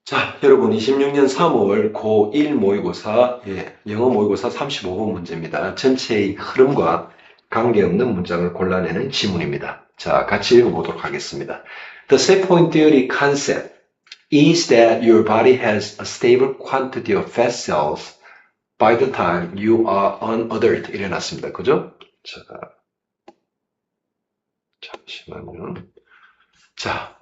자, 여러분 26년 3월 고1 모의고사, 영어 모의고사 35번 문제입니다. 전체의 흐름과 관계없는 문장을 골라내는 지문입니다. 자, 같이 읽어보도록 하겠습니다. The set point theory concept is that your body has a stable quantity of fat cells by the time you are unadult. 이래 놨습니다. 그죠? 자, 잠시만요. 자,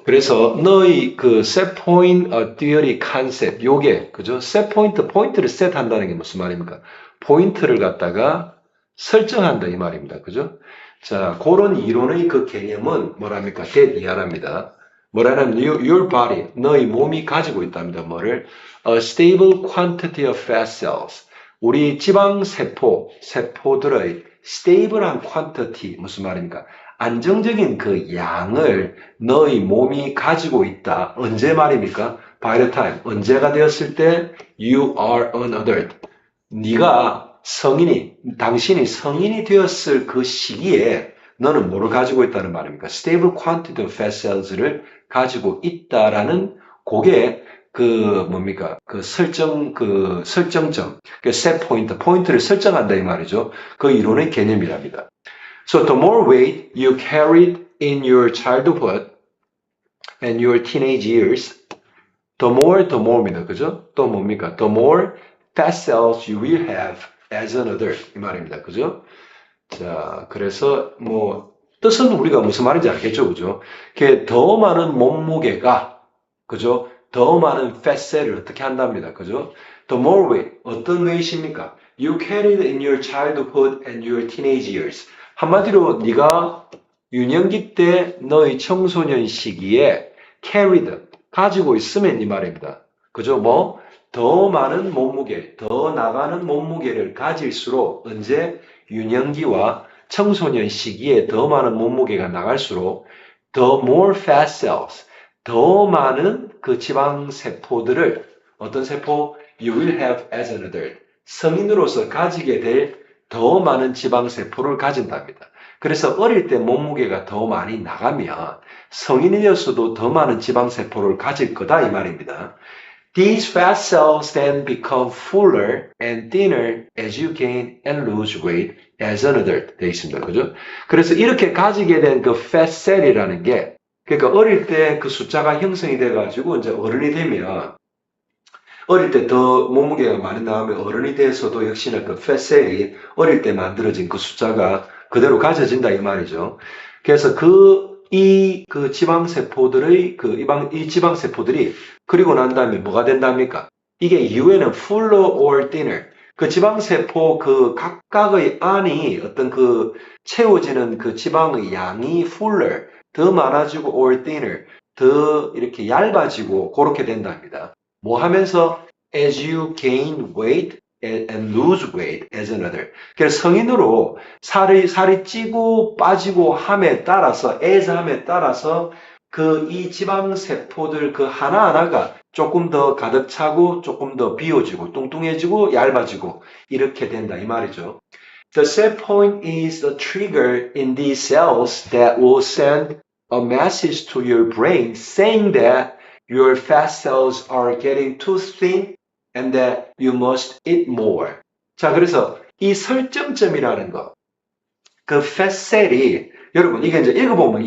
그래서 너의 그 set point theory concept 요게 그죠? set point 포인트를 set 한다는 게 무슨 말입니까? 포인트를 갖다가 설정한다 이 말입니다. 그죠? 자, 그런 이론의 그 개념은 뭐랍니까? that 이하랍니다. 뭐라냐면 your body 너의 몸이 가지고 있답니다. 뭐를? A stable quantity of fat cells. 우리 지방 세포들의 stable한 quantity 무슨 말입니까? 안정적인 그 양을 너의 몸이 가지고 있다. 언제 말입니까? By the time. 언제가 되었을 때 you are an adult. 네가 당신이 성인이 되었을 그 시기에 너는 뭐를 가지고 있다는 말입니까? Stable quantity of fat cells를 가지고 있다라는 그게 뭡니까? 설정점, 그 set point, 포인트를 설정한다 이 말이죠. 그 이론의 개념이랍니다. So the more weight you carried in your childhood and your teenage years, the more입니다. 그죠? 또 뭡니까? The more fat cells you will have as an adult. 이 말입니다. 그죠? 자, 그래서 뜻은 우리가 무슨 말인지 알겠죠? 그죠? 더 많은 몸무게가, 그죠? 더 많은 fat cell을 어떻게 한답니다. 그죠? The more weight. 어떤 weight입니까? You carried in your childhood and your teenage years. 한마디로 네가 유년기 때 너의 청소년 시기에 carried, 가지고 있으면 이 말입니다. 그죠? 더 많은 몸무게, 더 나가는 몸무게를 가질수록 언제 유년기와 청소년 시기에 더 많은 몸무게가 나갈수록 the more fat cells, 더 많은 그 지방세포들을 어떤 세포? You will have as an adult. 성인으로서 가지게 될 더 많은 지방세포를 가진답니다. 그래서 어릴 때 몸무게가 더 많이 나가면 성인이 되었어도 더 많은 지방세포를 가질 거다 이 말입니다. These fat cells then become fuller and thinner as you gain and lose weight as an adult. 되어 있습니다. 그죠? 그래서 이렇게 가지게 된 그 fat cell이라는 게, 그러니까 어릴 때 그 숫자가 형성이 돼가지고 이제 어른이 되면, 어릴 때 더 몸무게가 많이 나오면 어른이 돼서도 역시나 그 fat cell이 어릴 때 만들어진 그 숫자가 그대로 가져진다 이 말이죠. 그래서 이 지방세포들의 이 지방세포들이 그리고 난 다음에 뭐가 된답니까? 이게 이후에는 fuller or thinner. 그 지방세포 각각의 안이 어떤 채워지는 그 지방의 양이 fuller, 더 많아지고 or thinner, 더 이렇게 얇아지고 그렇게 된답니다. 뭐 하면서 as you gain weight and lose weight as another. 그래서 성인으로 살이 찌고 빠지고 함에 따라서 as 함에 따라서 이 지방세포들 하나하나가 조금 더 가득 차고 조금 더 비워지고 뚱뚱해지고 얇아지고 이렇게 된다 이 말이죠. The set point is the trigger in these cells that will send a message to your brain saying that your fat cells are getting too thin and that you must eat more. 자, 그래서 이 설정점이라는 거, 그 fat cell이 여러분 이게 이제 읽어보면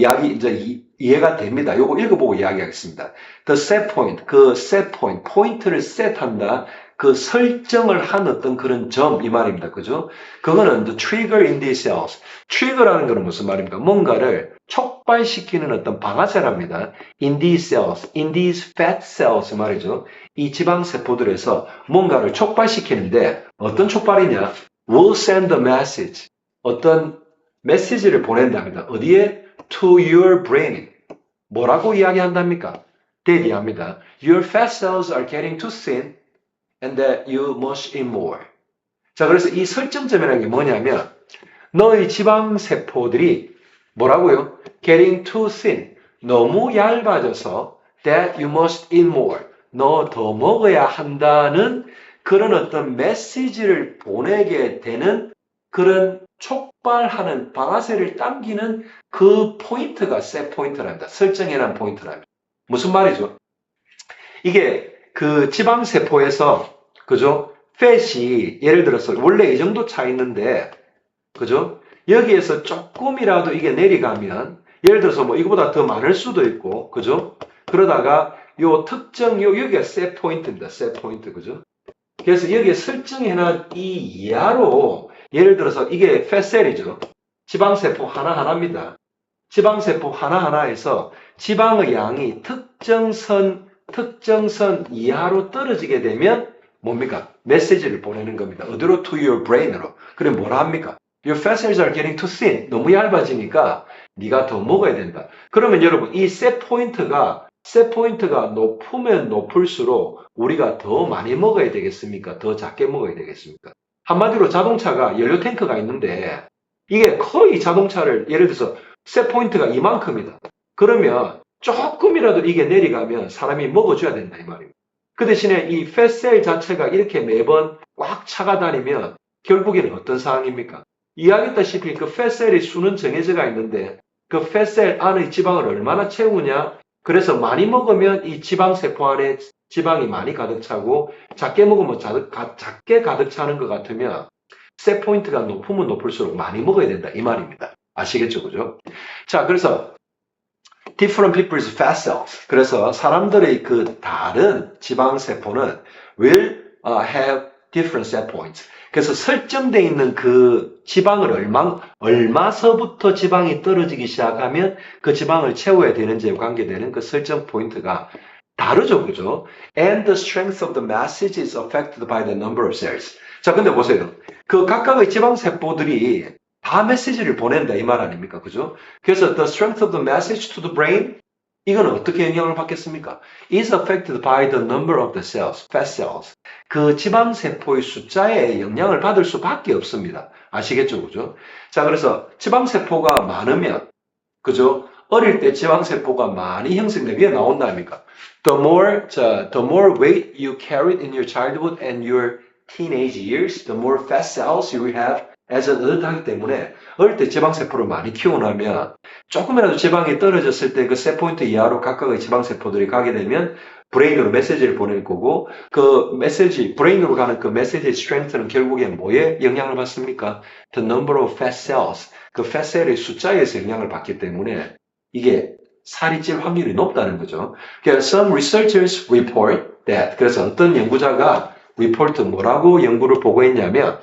이해가 됩니다. 요거 읽어보고 이야기하겠습니다. The set point, set point, 포인트를 set한다. 그 설정을 한 어떤 그런 점 이 말입니다. 그죠? 그거는 the trigger in these cells. trigger라는 거는 무슨 말입니까? 뭔가를 촉발시키는 어떤 방아쇠랍니다. in these cells, in these fat cells 말이죠. 이 지방세포들에서 뭔가를 촉발시키는데 어떤 촉발이냐? will send a message. 어떤 메시지를 보낸답니다. 어디에? To your brain. 뭐라고 이야기한답니까? 대기합니다. Your fat cells are getting too thin and that you must eat more. 자, 그래서 이 설정점이라는 게 뭐냐면 너의 지방세포들이 뭐라고요? Getting too thin. 너무 얇아져서 that you must eat more. 너 더 먹어야 한다는 그런 어떤 메시지를 보내게 되는 그런 촉발하는 방아쇠를 당기는 그 포인트가 set 포인트랍니다. 설정해놓은 포인트랍니다. 무슨 말이죠? 이게 그 지방세포에서, 그죠? 팻이 예를 들어서 원래 이 정도 차 있는데, 그죠? 여기에서 조금이라도 이게 내려가면, 예를 들어서 뭐 이거보다 더 많을 수도 있고, 그죠? 그러다가 요 특정, 여기가 셋 포인트입니다. 셋 포인트, 그죠? 그래서 여기에 설정해놓은 이 이하로, 예를 들어서 이게 팻셀이죠. 지방세포 하나하나입니다. 지방세포 하나하나에서 지방의 양이 특정선 이하로 떨어지게 되면 뭡니까? 메시지를 보내는 겁니다. 어디로? To your brain으로. 그럼 뭐라 합니까? Your fat cells are getting too thin. 너무 얇아지니까 네가 더 먹어야 된다. 그러면 여러분 이 셋 포인트가 높으면 높을수록 우리가 더 많이 먹어야 되겠습니까? 더 작게 먹어야 되겠습니까? 한마디로 자동차가 연료 탱크가 있는데 이게 거의 자동차를 예를 들어서 셋 포인트가 이만큼이다. 그러면 조금이라도 이게 내려가면 사람이 먹어줘야 된다 이 말입니다. 그 대신에 이 팻셀 자체가 이렇게 매번 꽉 차가 다니면 결국에는 어떤 상황입니까? 이야기했다시피 그 팻셀의 수는 정해져가 있는데 그 팻셀 안의 지방을 얼마나 채우냐. 그래서 많이 먹으면 이 지방세포 안에 지방이 많이 가득 차고 작게 먹으면 작게 가득 차는 것 같으면 셋 포인트가 높으면 높을수록 많이 먹어야 된다 이 말입니다. 아시겠죠, 그죠? 자, 그래서 different people's fat cells. 그래서 사람들의 그 다른 지방세포는 will have different set points. 그래서 설정되어 있는 그 지방을 얼마서부터 지방이 떨어지기 시작하면 그 지방을 채워야 되는지에 관계되는 그 설정 포인트가 다르죠, 그죠? And the strength of the message is affected by the number of cells. 자, 근데 보세요. 그 각각의 지방세포들이 다 메시지를 보낸다 이 말 아닙니까? 그죠? 그래서 the strength of the message to the brain 이건 어떻게 영향을 받겠습니까? is affected by the number of the cells, fat cells. 그 지방세포의 숫자에 영향을 받을 수밖에 없습니다. 아시겠죠? 그죠? 자, 그래서 지방세포가 많으면, 그죠? 어릴 때 지방세포가 많이 형성되면 위에 나온다 아닙니까? The more weight you carried in your childhood and your teenage years, the more fat cells you will have as an adult 하기 때문에 어릴 때 지방세포를 많이 키워나면 조금이라도 지방이 떨어졌을 때 그 셋 포인트 이하로 각각의 지방세포들이 가게 되면 브레인으로 메시지를 보낼 거고 그 메시지, 브레인으로 가는 그 메시지의 스트렝스는 결국에 뭐에 영향을 받습니까? The number of fat cells. 그 fat cell의 숫자에서 영향을 받기 때문에 이게 살이 찔 확률이 높다는 거죠. 그러니까 some researchers report that. 그래서 어떤 연구자가 뭐라고 연구를 보고했냐면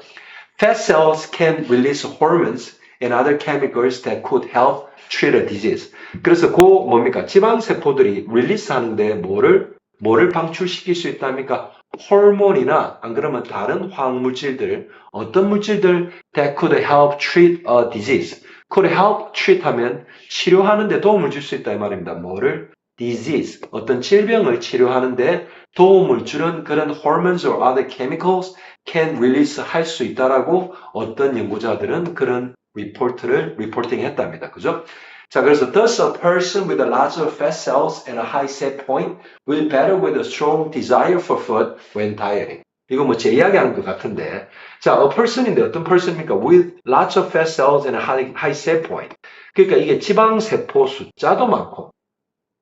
fat cells can release hormones and other chemicals that could help treat a disease. 그래서 뭡니까? 지방세포들이 릴리스 하는데 뭐를 방출시킬 수 있답니까? 호르몬이나 안 그러면 다른 화학물질들, 어떤 물질들 that could help treat a disease. could help treat 하면 치료하는데 도움을 줄 수 있다 이 말입니다. 뭐를? disease. 어떤 질병을 치료하는데 도움을 주는 그런 hormones or other chemicals can release 할 수 있다라고 어떤 연구자들은 그런 리포팅 했답니다. 그죠? 자, 그래서 thus a person with a lot of fat cells and a high set point will battle with a strong desire for food when dieting. 이거 뭐 제 이야기하는 것 같은데. 자, a person인데 어떤 person입니까? With lots of fat cells and a high set point. 그러니까 이게 지방세포 숫자도 많고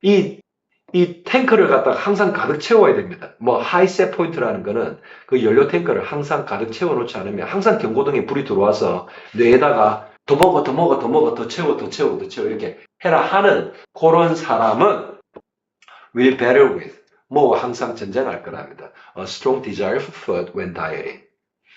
이 탱크를 갖다가 항상 가득 채워야 됩니다. 뭐 하이 셋 포인트라는 거는 그 연료 탱크를 항상 가득 채워놓지 않으면 항상 경고등에 불이 들어와서 뇌에다가 더 먹어 더 채워 이렇게 해라 하는 그런 사람은 will battle with 뭐 항상 전쟁할 거랍니다. A strong desire for food when dieting.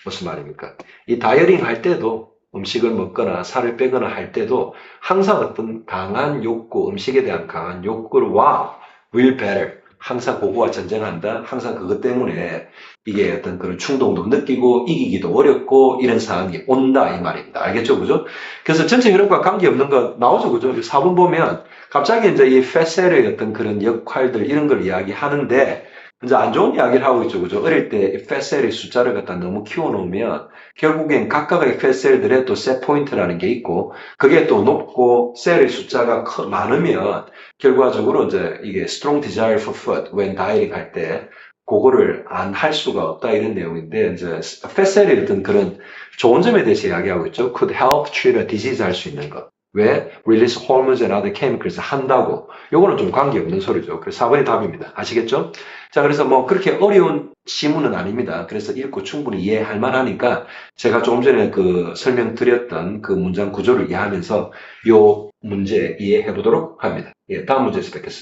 무슨 말입니까? 이 다이어팅 할 때도 음식을 먹거나 살을 빼거나 할 때도 항상 어떤 강한 욕구, 음식에 대한 강한 욕구와 will battle. 항상 그거와 전쟁한다. 항상 그것 때문에 이게 어떤 그런 충동도 느끼고 이기기도 어렵고 이런 상황이 온다 이 말입니다. 알겠죠? 그죠? 그래서 전체 흐름과 관계없는 거 나오죠? 그죠? 4번 보면 갑자기 이제 이 팻셀의 어떤 그런 역할들 이런 걸 이야기하는데 이제 안 좋은 이야기를 하고 있죠. 그죠? 어릴 때 팻셀의 숫자를 갖다 너무 키워놓으면 결국엔 각각의 팻셀들의 또 셋 포인트라는 게 있고 그게 또 높고 셀의 숫자가 많으면 결과적으로 이제 이게 strong desire for food when dieting 할 때 그거를 안 할 수가 없다 이런 내용인데 이제 팻셀의 어떤 그런 좋은 점에 대해서 이야기하고 있죠. could help treat a disease 할 수 있는 것. 왜? release hormones and other chemicals 한다고. 요거는 좀 관계없는 소리죠. 그래서 4번이 답입니다. 아시겠죠? 자, 그래서 뭐 그렇게 어려운 지문은 아닙니다. 그래서 읽고 충분히 이해할 만하니까 제가 조금 전에 그 설명드렸던 그 문장 구조를 이해하면서 요 문제 이해해 보도록 합니다. 예, 다음 문제에서 뵙겠습니다.